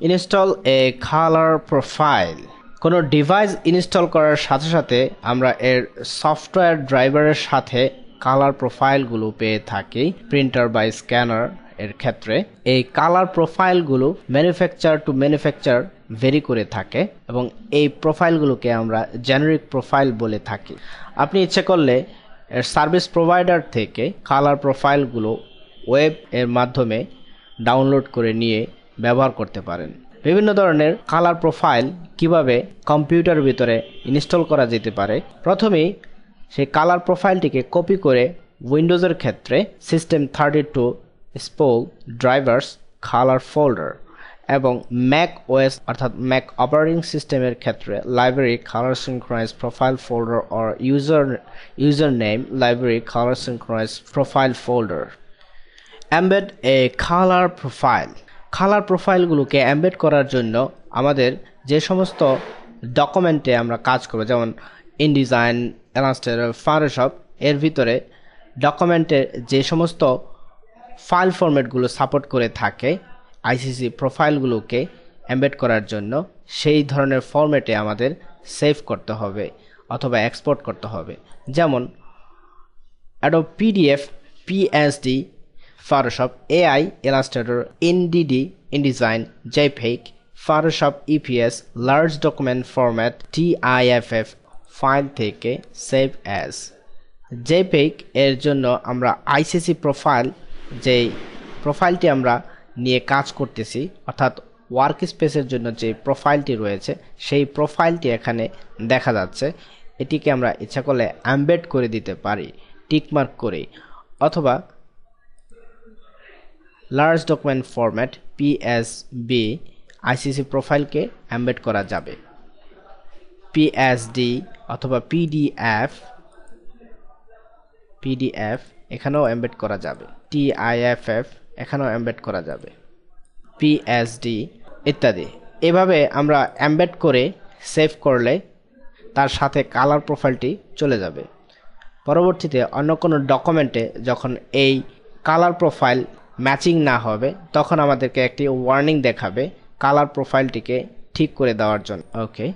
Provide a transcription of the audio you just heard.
Install এ colour profile. কোনো device install করার সাথে সাথে আমরা এর সফটওয়্যার ড্রাইভারের সাথে কালার প্রোফাইলগুলো পেয়ে থাকি প্রিন্টার বা স্ক্যানার এর ক্ষেত্রে। এই কালার প্রোফাইলগুলো ম্যানুফ্যাকচার টু ম্যানুফ্যাকচার ভেরি করে থাকে এবং এই প্রোফাইলগুলোকে আমরা জেনারিক প্রোফাইল বলে থাকি। আপনি ইচ্ছে করলে এর সার্ভিস প্রোভাইডার থেকে কালার প্রোফাইলগুলো ওয়েব এর মাধ্যমে ডাউনলোড করে নিয়ে ব্যবহার করতে পারেন। বিভিন্ন ধরনের কালার প্রোফাইল কিভাবে কম্পিউটারের ভিতরে ইনস্টল করা যেতে পারে, প্রথমেই সেই কালার প্রোফাইলটিকে কপি করে উইন্ডোজের ক্ষেত্রে system 32 spool drivers colour folder এবং ম্যাক ওএস অর্থাৎ ম্যাক অপারেটিং সিস্টেমের ক্ষেত্রে library colour synchronise profile folder or user name library colour synchronise profile folder. Embed a colour profile. Colour প্রোফাইলগুলোকে এমবেড করার জন্য আমাদের যে সমস্ত ডকুমেন্টে আমরা কাজ করব, যেমন ইনডিজাইন, ইলাস্ট্রেটর, ফটোশপ, এর ভিতরে ডকুমেন্টের যে সমস্ত ফাইল ফরম্যাটগুলো সাপোর্ট করে থাকে আইসিসি প্রোফাইলগুলোকে এমবেড করার জন্য, সেই ধরনের ফরম্যাটে আমাদের সেভ করতে হবে অথবা এক্সপোর্ট করতে হবে। যেমন Adobe PDF, PSD, Photoshop, AI, Illustrator, NDD, InDesign, JPEG, Photoshop EPS, Large Document Format, TIFF file থেকে সেভ অ্যাজ। JPEG এর জন্য আমরা আইসিসি প্রোফাইল, যেই প্রোফাইলটি আমরা নিয়ে কাজ করতেছি অর্থাৎ ওয়ার্ক স্পেসের জন্য যে প্রোফাইলটি রয়েছে সেই প্রোফাইলটি এখানে দেখা যাচ্ছে। এটিকে আমরা ইচ্ছা করলে এমবেড করে দিতে পারি টিকমার্ক করে, অথবা large document format PSB ICC প্রোফাইলকে এমবেড করা যাবে। পিএসডি অথবা পিডিএফ এখানেও এমবেড করা যাবে। টিআইএফএফ এখানেও এমবেড করা যাবে, পিএসডি ইত্যাদি। এভাবে আমরা এমবেড করে সেভ করলে তার সাথে কালার প্রোফাইলটি চলে যাবে। পরবর্তীতে অন্য কোনো ডকুমেন্টে যখন এই কালার প্রোফাইল ম্যাচিং না হবে তখন আমাদেরকে একটি ওয়ার্নিং দেখাবে কালার প্রোফাইলটিকে ঠিক করে দেওয়ার জন্য। ওকে।